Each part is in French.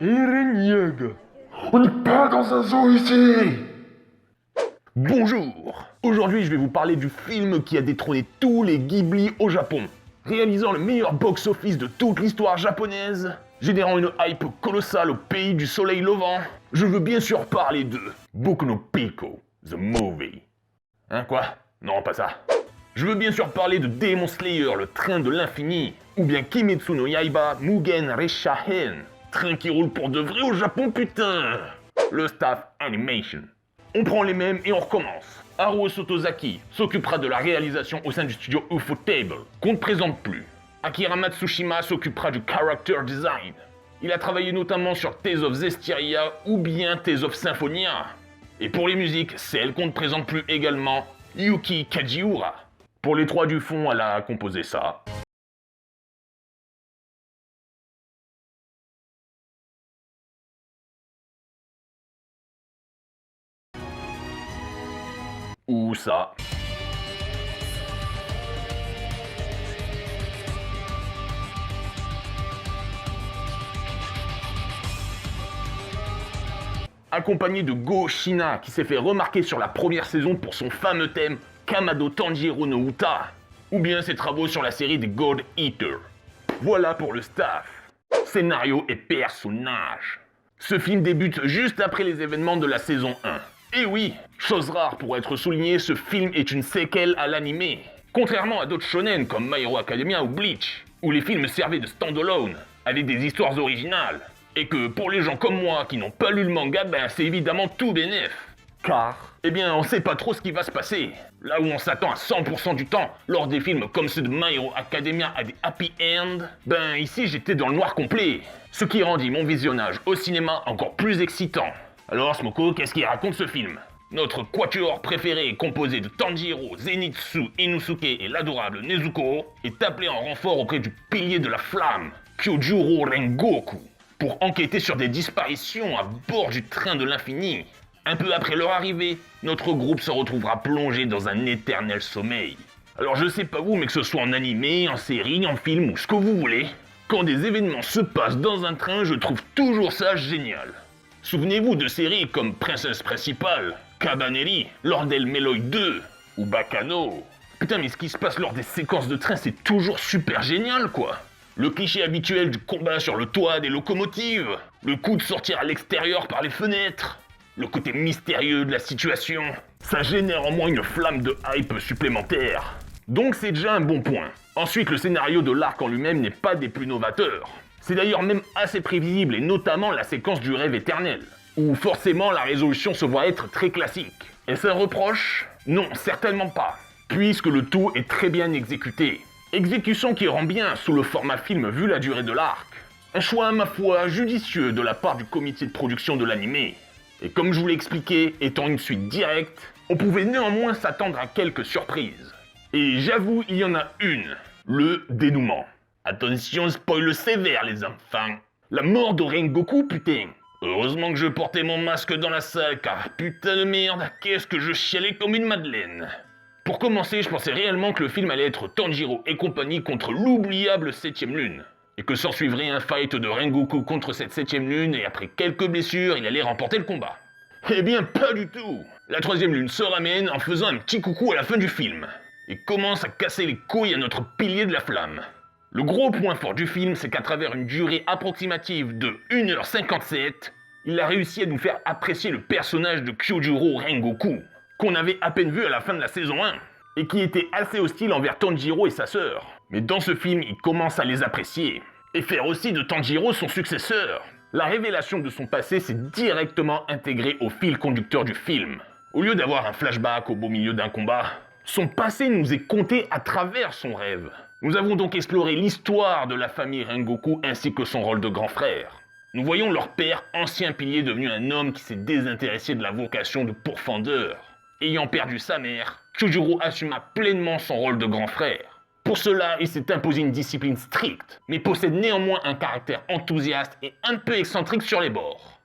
Eren, on n'est pas dans un zoo ici. Bonjour. Aujourd'hui, je vais vous parler du film qui a détrôné tous les Ghibli au Japon, réalisant le meilleur box-office de toute l'histoire japonaise, générant une hype colossale au pays du soleil levant. Je veux bien sûr parler de Boku no Pico, the movie. Hein, quoi? Non, pas ça. Je veux bien sûr parler de Demon Slayer, le train de l'infini, ou bien Kimetsu no Yaiba, Mugen Reshahen, train qui roule pour de vrai au Japon, putain. Le staff animation. On prend les mêmes et on recommence. Haruo Sotozaki s'occupera de la réalisation au sein du studio Ufotable, qu'on ne présente plus. Akira Matsushima s'occupera du character design. Il a travaillé notamment sur Tales of Zestiria ou bien Tales of Symphonia. Et pour les musiques, celle qu'on ne présente plus également, Yuki Kajiura. Pour les trois du fond, elle a composé ça. Ou ça. Accompagné de Go Shina, qui s'est fait remarquer sur la première saison pour son fameux thème Kamado Tanjiro no Uta, ou bien ses travaux sur la série des God Eater. Voilà pour le staff. Scénario et personnages. Ce film débute juste après les événements de la saison 1. Et oui, chose rare pour être souligné, ce film est une séquelle à l'animé. Contrairement à d'autres shonen comme My Hero Academia ou Bleach, où les films servaient de stand-alone, avec des histoires originales. Et que pour les gens comme moi qui n'ont pas lu le manga, c'est évidemment tout bénef. Car, on sait pas trop ce qui va se passer. Là où on s'attend à 100% du temps, lors des films comme ceux de My Hero Academia à des happy end, ici j'étais dans le noir complet. Ce qui rendit mon visionnage au cinéma encore plus excitant. Alors Smoko, qu'est-ce qu'il raconte ce film? Notre quatuor préféré, composé de Tanjiro, Zenitsu, Inosuke et l'adorable Nezuko, est appelé en renfort auprès du pilier de la flamme, Kyojuro Rengoku, pour enquêter sur des disparitions à bord du train de l'infini. Un peu après leur arrivée, notre groupe se retrouvera plongé dans un éternel sommeil. Alors je sais pas vous, mais que ce soit en animé, en série, en film ou ce que vous voulez, quand des événements se passent dans un train, je trouve toujours ça génial. Souvenez-vous de séries comme Princesse Principale, Cabaneri, Lord El Meloy 2 ou Bacano. Putain, mais ce qui se passe lors des séquences de train, c'est toujours super génial, quoi. Le cliché habituel du combat sur le toit des locomotives, le coup de sortir à l'extérieur par les fenêtres, le côté mystérieux de la situation, ça génère en moi une flamme de hype supplémentaire. Donc c'est déjà un bon point. Ensuite, le scénario de l'arc en lui-même n'est pas des plus novateurs. C'est d'ailleurs même assez prévisible, et notamment la séquence du rêve éternel, où forcément la résolution se voit être très classique. Est-ce un reproche? Non, certainement pas, puisque le tout est très bien exécuté. Exécution qui rend bien sous le format film vu la durée de l'arc. Un choix, ma foi, judicieux de la part du comité de production de l'animé. Et comme je vous l'ai expliqué, étant une suite directe, on pouvait néanmoins s'attendre à quelques surprises. Et j'avoue, il y en a une, le dénouement. Attention, spoil sévère les enfants. La mort de Rengoku, putain. Heureusement que je portais mon masque dans la salle, car putain de merde, qu'est-ce que je chialais comme une madeleine. Pour commencer, je pensais réellement que le film allait être Tanjiro et compagnie contre l'oubliable 7ème lune. Et que s'ensuivrait un fight de Rengoku contre cette 7ème lune, et après quelques blessures, il allait remporter le combat. Eh bien, pas du tout. La 3ème lune se ramène en faisant un petit coucou à la fin du film, et commence à casser les couilles à notre pilier de la flamme. Le gros point fort du film, c'est qu'à travers une durée approximative de 1h57, il a réussi à nous faire apprécier le personnage de Kyojuro Rengoku, qu'on avait à peine vu à la fin de la saison 1, et qui était assez hostile envers Tanjiro et sa sœur. Mais dans ce film, il commence à les apprécier, et faire aussi de Tanjiro son successeur. La révélation de son passé s'est directement intégrée au fil conducteur du film. Au lieu d'avoir un flashback au beau milieu d'un combat, son passé nous est conté à travers son rêve. Nous avons donc exploré l'histoire de la famille Rengoku ainsi que son rôle de grand frère. Nous voyons leur père, ancien pilier devenu un homme qui s'est désintéressé de la vocation de pourfendeur. Ayant perdu sa mère, Kyojuro assuma pleinement son rôle de grand frère. Pour cela, il s'est imposé une discipline stricte, mais possède néanmoins un caractère enthousiaste et un peu excentrique sur les bords.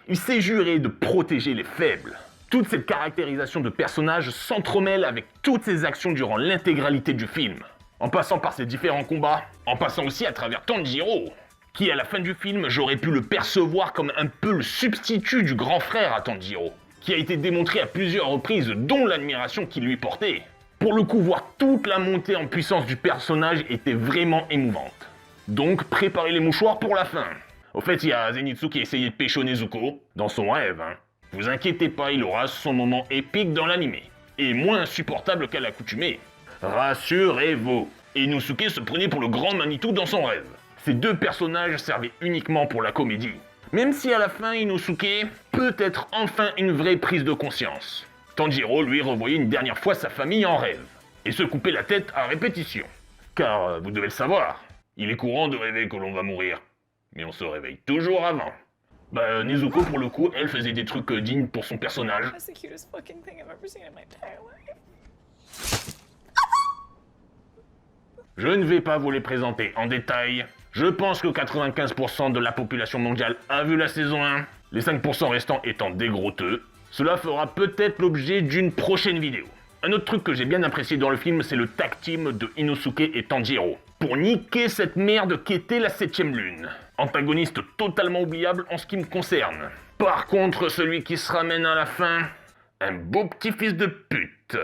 Il s'est juré de protéger les faibles. Toute cette caractérisation de personnage s'entremêle avec toutes ses actions durant l'intégralité du film. En passant par ses différents combats, en passant aussi à travers Tanjiro, qui à la fin du film, j'aurais pu le percevoir comme un peu le substitut du grand frère à Tanjiro, qui a été démontré à plusieurs reprises, dont l'admiration qu'il lui portait. Pour le coup, voir toute la montée en puissance du personnage était vraiment émouvante. Donc, préparez les mouchoirs pour la fin. Au fait, il y a Zenitsu qui a essayé de pécho Nezuko, dans son rêve, hein. Vous inquiétez pas, il aura son moment épique dans l'animé, et moins insupportable qu'à l'accoutumée. Rassurez-vous, Inosuke se prenait pour le grand Manitou dans son rêve. Ces deux personnages servaient uniquement pour la comédie. Même si à la fin, Inosuke peut être enfin une vraie prise de conscience. Tanjiro, lui, revoyait une dernière fois sa famille en rêve, et se coupait la tête à répétition. Car, vous devez le savoir, il est courant de rêver que l'on va mourir. Mais on se réveille toujours avant. Bah, Nezuko, pour le coup, elle faisait des trucs dignes pour son personnage. That's the cutest fucking thing I've ever seen in my entire life. Je ne vais pas vous les présenter en détail. Je pense que 95% de la population mondiale a vu la saison 1, les 5% restants étant des gros teux. Cela fera peut-être l'objet d'une prochaine vidéo. Un autre truc que j'ai bien apprécié dans le film, c'est le tag team de Inosuke et Tanjiro, pour niquer cette merde qu'était la 7ème lune. Antagoniste totalement oubliable en ce qui me concerne. Par contre, celui qui se ramène à la fin, un beau petit fils de pute.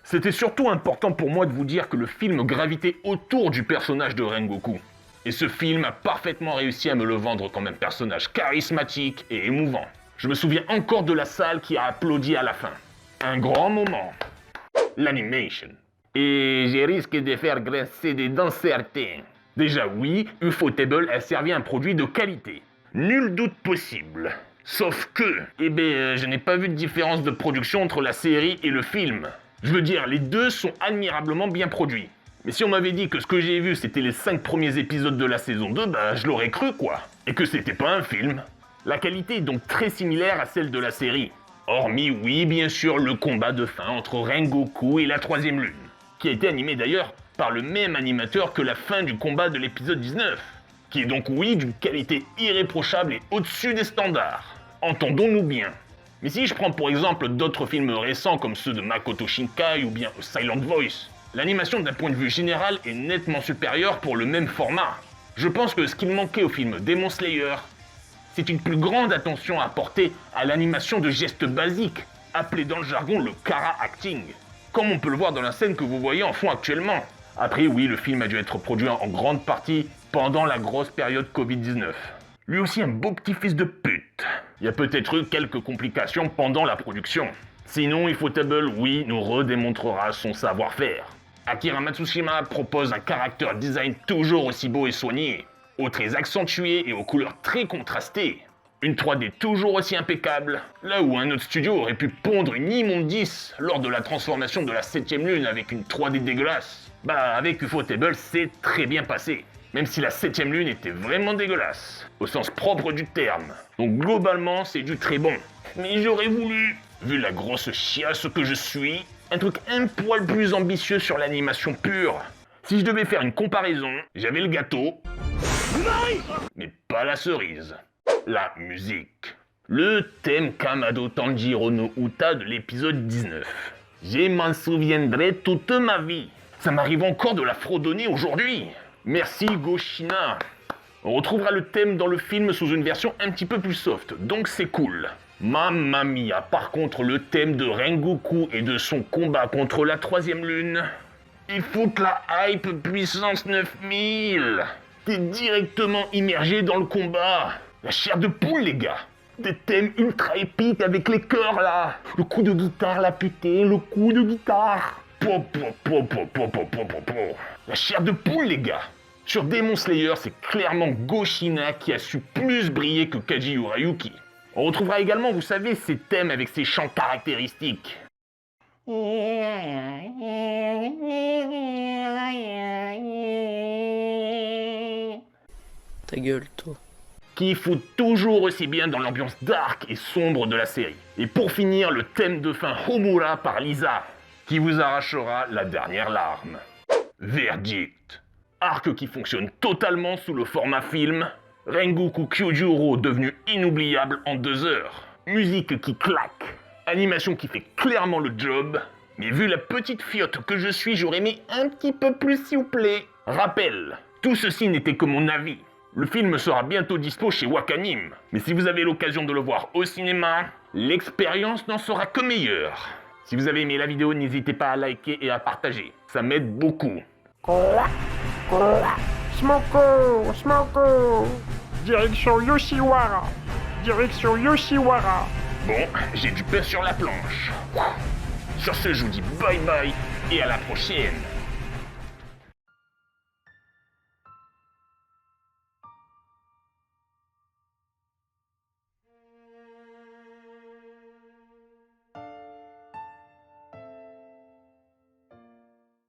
C'était surtout important pour moi de vous dire que le film gravitait autour du personnage de Rengoku. Et ce film a parfaitement réussi à me le vendre comme un personnage charismatique et émouvant. Je me souviens encore de la salle qui a applaudi à la fin. Un grand moment. L'animation. Et j'ai risqué de faire grincer des dents certains. Déjà oui, Ufotable a servi un produit de qualité. Nul doute possible. Sauf que, je n'ai pas vu de différence de production entre la série et le film. Je veux dire, les deux sont admirablement bien produits. Mais si on m'avait dit que ce que j'ai vu c'était les 5 premiers épisodes de la saison 2, bah je l'aurais cru quoi. Et que c'était pas un film. La qualité est donc très similaire à celle de la série. Hormis, oui, bien sûr, le combat de fin entre Rengoku et la 3ème lune, qui a été animé d'ailleurs par le même animateur que la fin du combat de l'épisode 19, qui est donc, oui, d'une qualité irréprochable et au-dessus des standards. Entendons-nous bien. Mais si je prends pour exemple d'autres films récents comme ceux de Makoto Shinkai ou bien Silent Voice, l'animation d'un point de vue général est nettement supérieure pour le même format. Je pense que ce qu'il manquait au film Demon Slayer, c'est une plus grande attention à porter à l'animation de gestes basiques, appelé dans le jargon le Kara Acting, comme on peut le voir dans la scène que vous voyez en fond actuellement. Après oui, le film a dû être produit en grande partie pendant la grosse période Covid-19. Lui aussi un beau petit fils de pute. Il y a peut-être eu quelques complications pendant la production. Sinon, Ufotable, oui, nous redémontrera son savoir-faire. Akira Matsushima propose un character design toujours aussi beau et soigné, aux traits accentués et aux couleurs très contrastées. Une 3D toujours aussi impeccable, là où un autre studio aurait pu pondre une immondice lors de la transformation de la 7ème lune avec une 3D dégueulasse. Bah avec Ufotable, c'est très bien passé. Même si la 7ème lune était vraiment dégueulasse, au sens propre du terme. Donc globalement, c'est du très bon. Mais j'aurais voulu, vu la grosse chiasse que je suis, un truc un poil plus ambitieux sur l'animation pure. Si je devais faire une comparaison, j'avais le gâteau, mais pas la cerise. La musique. Le thème Kamado Tanjiro no Uta de l'épisode 19. Je m'en souviendrai toute ma vie. Ça m'arrive encore de la fredonner aujourd'hui. Merci Goshina. On retrouvera le thème dans le film sous une version un petit peu plus soft, donc c'est cool. Mamma mia, par contre le thème de Rengoku et de son combat contre la 3ème lune, il faut que la hype puissance 9000. T'es directement immergé dans le combat. La chair de poule les gars. Des thèmes ultra épiques avec les chœurs là. Le coup de guitare là putain, le coup de guitare. La chair de poule les gars. Sur Demon Slayer, c'est clairement Goshina qui a su plus briller que Kaji Urayuki. On retrouvera également, vous savez, ces thèmes avec ces chants caractéristiques. Ta gueule, toi. Qui fout toujours aussi bien dans l'ambiance dark et sombre de la série. Et pour finir, le thème de fin Homura par Lisa, qui vous arrachera la dernière larme. Verdict. Arc qui fonctionne totalement sous le format film. Rengoku Kyojuro devenu inoubliable en 2 heures. Musique qui claque. Animation qui fait clairement le job. Mais vu la petite fiotte que je suis, j'aurais aimé un petit peu plus s'il vous plaît. Rappel, tout ceci n'était que mon avis. Le film sera bientôt dispo chez Wakanim. Mais si vous avez l'occasion de le voir au cinéma, l'expérience n'en sera que meilleure. Si vous avez aimé la vidéo, n'hésitez pas à liker et à partager. Ça m'aide beaucoup. Smoko, Smoko. Direction Yoshiwara. Direction Yoshiwara. Bon, j'ai du pain sur la planche. Sur ce, je vous dis bye bye et à la prochaine.